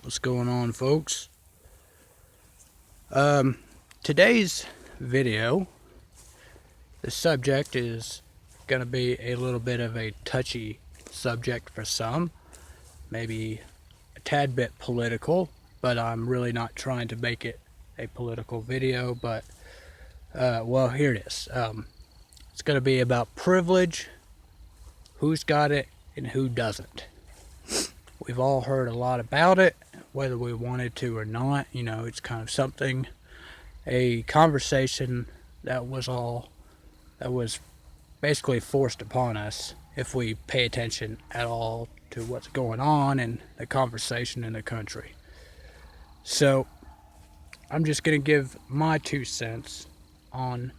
What's going on, folks? Today's video, the subject is going to be a little bit of a touchy subject for some, maybe a tad bit political, but I'm really not trying to make it a political video, but well, here it is. It's going to be about privilege, who's got it and who doesn't. We've all heard a lot about it, whether we wanted to or not. You know, it's kind of something, a conversation that was basically forced upon us if we pay attention at all to what's going on in the conversation in the country. So I'm just going to give my 2 cents on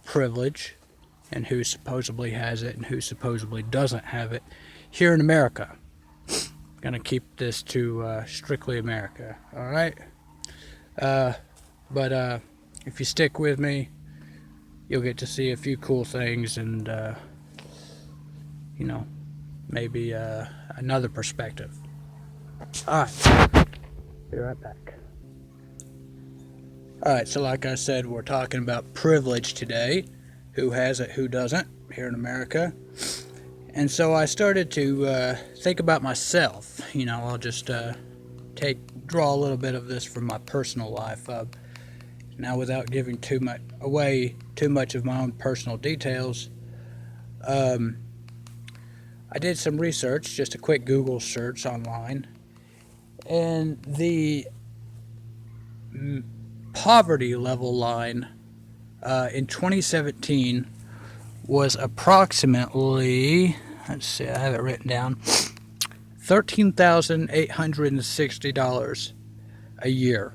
privilege and who supposedly has it and who supposedly doesn't have it here in America. Gonna keep this to strictly America, all right? But if you stick with me, you'll get to see a few cool things and you know, maybe another perspective. All right, be right back. All right, so like I said, we're talking about privilege today. Who has it, who doesn't, here in America. And so I started to think about myself. You know, I'll just draw a little bit of this from my personal life. Now, without giving too much of my own personal details, I did some research, just a quick Google search online, and the poverty level line in 2017 was approximately, let's see, I have it written down, $13,860 a year.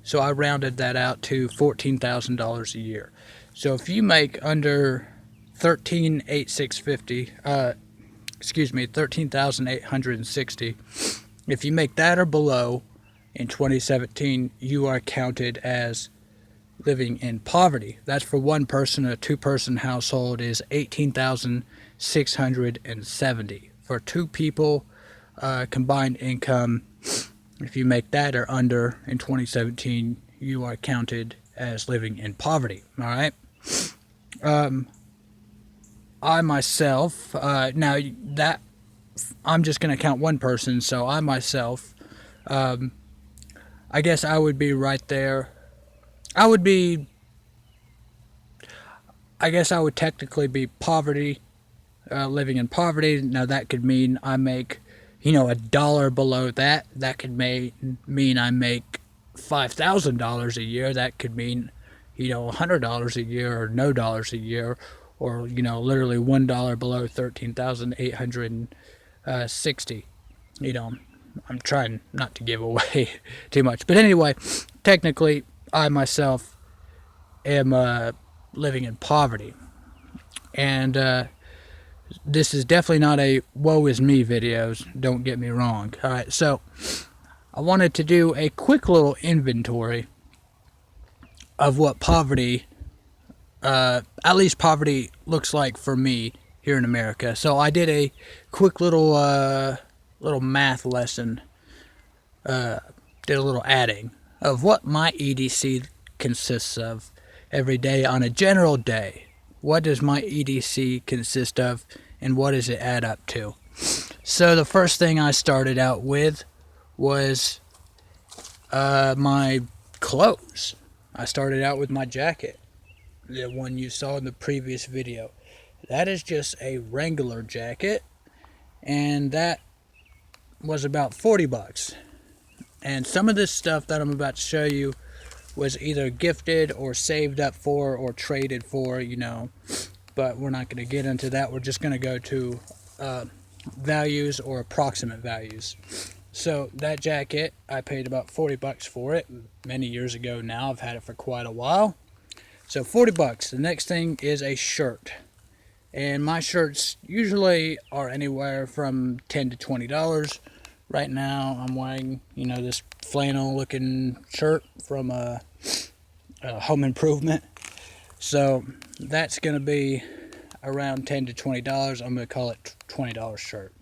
So I rounded that out to $14,000 a year. So if you make under 13,860, if you make that or below in 2017, you are counted as living in poverty. That's for one person. A two-person household is $18,670. For two people, combined income, if you make that or under in 2017, you are counted as living in poverty. All right. I myself, now that I'm just going to count one person, so I myself, I guess I would be right there. I would technically be poverty, living in poverty. Now that could mean I make, $1 below that. That could mean I make $5,000 a year. That could mean, $100 a year or no dollars a year, or, literally $1 below 13,860. I'm trying not to give away too much. But anyway, technically, I myself am living in poverty. And this is definitely not a woe is me videos, don't get me wrong. Alright, so I wanted to do a quick little inventory of what poverty, at least poverty, looks like for me here in America. So I did a quick little math lesson, did a little adding of what my EDC consists of every day on a general day. What does my EDC consist of, and what does it add up to? So the first thing I started out with was my clothes. I started out with my jacket, the one you saw in the previous video. That is just a Wrangler jacket, and that was about 40 bucks. And some of this stuff that I'm about to show you was either gifted or saved up for or traded for, but we're not going to get into that. We're just going to go to values or approximate values. So that jacket, I paid about 40 bucks for it many years ago now. I've had it for quite a while. So 40 bucks. The next thing is a shirt. And my shirts usually are anywhere from $10 to $20. Right now, I'm wearing, this flannel-looking shirt from a Home Improvement. So that's going to be around $10 to $20. I'm going to call it $20 shirt,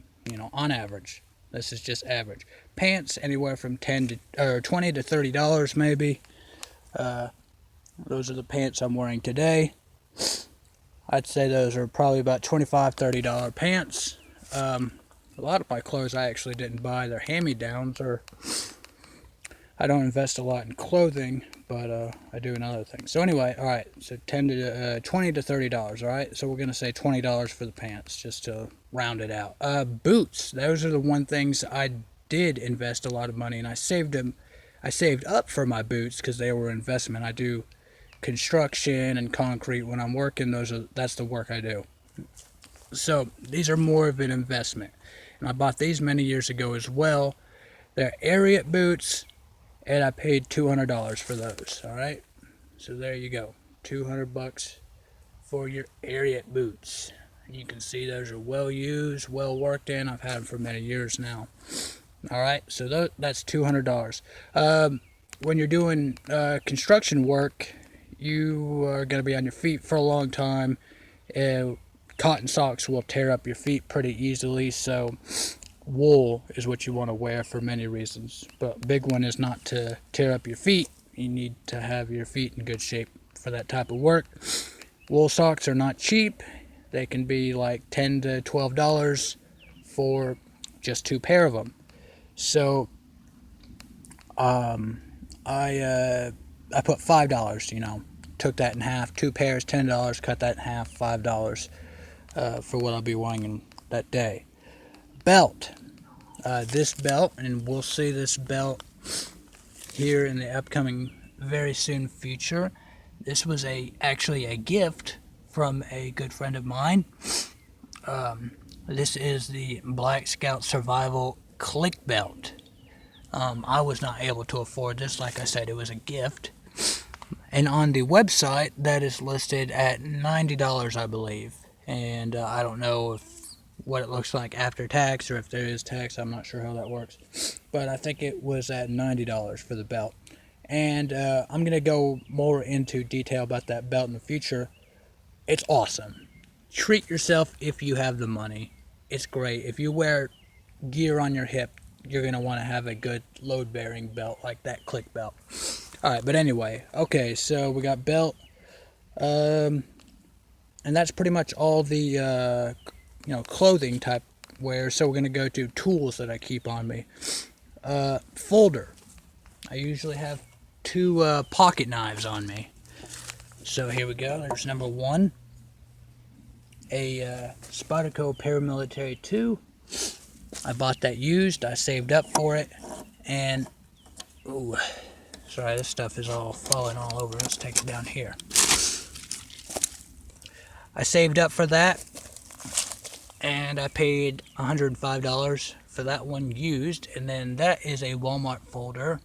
on average. This is just average. Pants anywhere from 10 to or $20 to $30 maybe. Those are the pants I'm wearing today. I'd say those are probably about $25, $30 pants. A lot of my clothes I actually didn't buy. They're hand-me-downs, or I don't invest a lot in clothing, but I do in other things. So anyway, all right. So $20 to $30. All right. So we're gonna say $20 for the pants, just to round it out. Boots. Those are the one things I did invest a lot of money, and I saved them. I saved up for my boots because they were investment. I do construction and concrete when I'm working. That's the work I do. So these are more of an investment, and I bought these many years ago as well. They're Ariat boots, and I paid $200 for those. All right, so there you go, $200 for your Ariat boots. You can see those are well used, well worked in. I've had them for many years now. All right, so that's $200. When you're doing construction work, you are going to be on your feet for a long time. Cotton socks will tear up your feet pretty easily, so wool is what you want to wear for many reasons. But big one is not to tear up your feet. You need to have your feet in good shape for that type of work. Wool socks are not cheap. They can be like $10 to $12 for just 2 pair of them. So I put $5, took that in half. 2 pairs, $10, cut that in half, $5 for what I'll be wearing in that day. Belt. This belt, and we'll see this belt here in the upcoming very soon future. This was actually a gift from a good friend of mine. This is the Black Scout Survival Click Belt. I was not able to afford this. Like I said, it was a gift. And on the website, that is listed at $90, I believe. And I don't know what it looks like after tax, or if there is tax. I'm not sure how that works. But I think it was at $90 for the belt. And I'm going to go more into detail about that belt in the future. It's awesome. Treat yourself if you have the money. It's great. If you wear gear on your hip, you're going to want to have a good load-bearing belt like that click belt. All right, but anyway, okay, so we got belt, and that's pretty much all the clothing type wear. So we're going to go to tools that I keep on me. Folder. I usually have 2 pocket knives on me. So here we go. There's number 1. A Spyderco Paramilitary 2. I bought that used. I saved up for it. And, ooh, sorry, this stuff is all falling all over. Let's take it down here. I saved up for that, and I paid $105 for that one used. And then that is a Walmart folder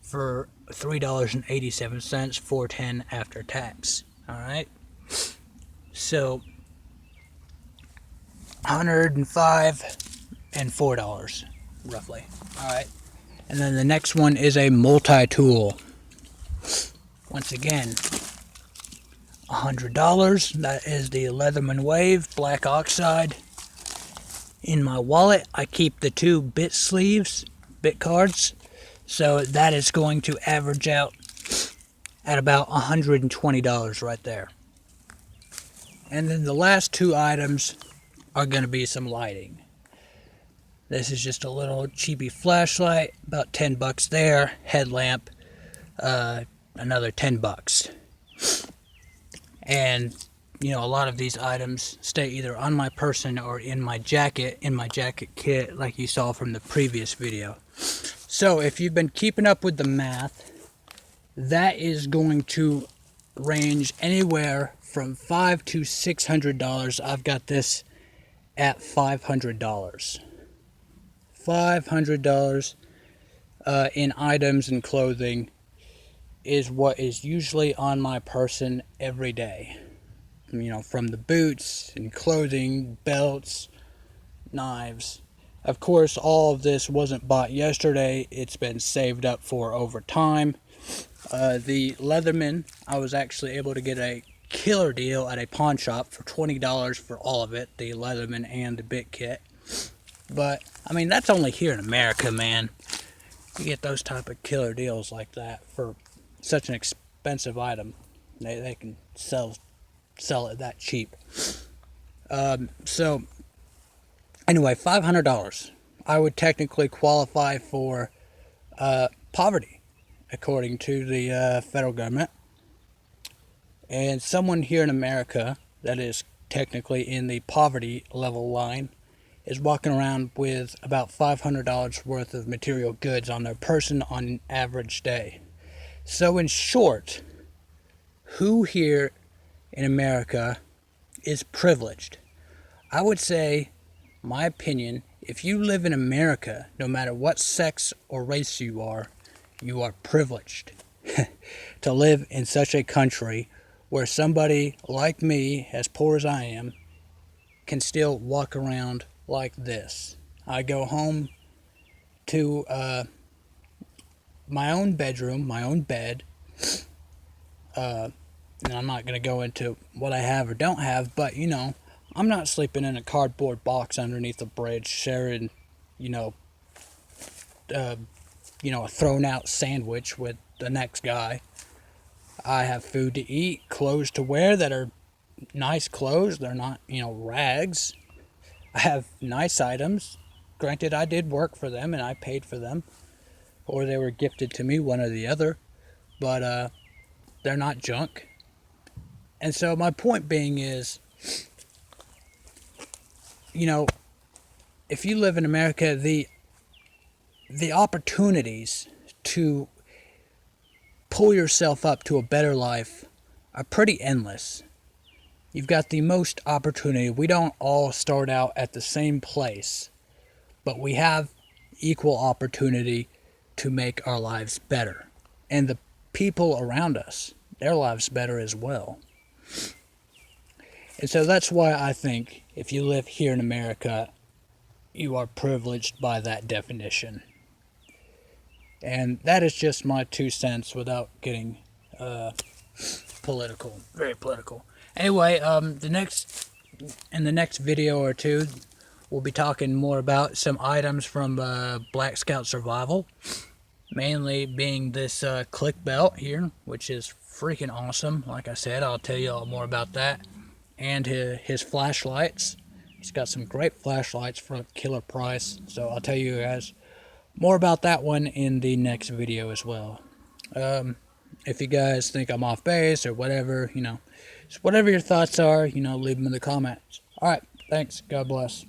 for $3.87, $4.10 after tax. All right, so $105 and $4 roughly. All right, and then the next one is a multi-tool. Once again, $100. That is the Leatherman Wave Black Oxide. In my wallet, I keep the 2 bit sleeves, bit cards. So that is going to average out at about $120 right there. And then the last 2 items are going to be some lighting. This is just a little cheapy flashlight, about $10 there. Headlamp, another $10. And a lot of these items stay either on my person or in my jacket kit, like you saw from the previous video. So if you've been keeping up with the math, that is going to range anywhere from $500 to $600. I've got this at $500. $500 in items and clothing is what is usually on my person every day. From the boots and clothing, belts, knives. Of course, all of this wasn't bought yesterday. It's been saved up for over time. The Leatherman, I was actually able to get a killer deal at a pawn shop for $20 for all of it, the Leatherman and the bit kit. But, I mean, that's only here in America, man. You get those type of killer deals like that for such an expensive item. They can sell it that cheap. So, anyway, $500. I would technically qualify for poverty, according to the federal government. And someone here in America that is technically in the poverty level line is walking around with about $500 worth of material goods on their person on an average day. So, in short, who here in America is privileged? I would say, my opinion, if you live in America, no matter what sex or race you are privileged to live in such a country where somebody like me, as poor as I am, can still walk around like this. I go home to my own bedroom, my own bed, and I'm not going to go into what I have or don't have, but, you know, I'm not sleeping in a cardboard box underneath a bridge sharing, you know, a thrown out sandwich with the next guy. I have food to eat, clothes to wear that are nice clothes. They're not, rags. I have nice items. Granted, I did work for them and I paid for them, or they were gifted to me, one or the other, but they're not junk. And so my point being is, if you live in America, the opportunities to pull yourself up to a better life are pretty endless. You've got the most opportunity. We don't all start out at the same place, but we have equal opportunity to make our lives better. And the people around us, their lives better as well. And so that's why I think if you live here in America, you are privileged by that definition. And that is just my 2 cents without getting political, very political. Anyway, in the next video or two, we'll be talking more about some items from Black Scout Survival, mainly being this click belt here, which is freaking awesome. Like I said, I'll tell you all more about that, and his flashlights. He's got some great flashlights for a killer price, so I'll tell you guys more about that one in the next video as well. If you guys think I'm off base or whatever, just whatever your thoughts are, leave them in the comments. Alright, thanks. God bless.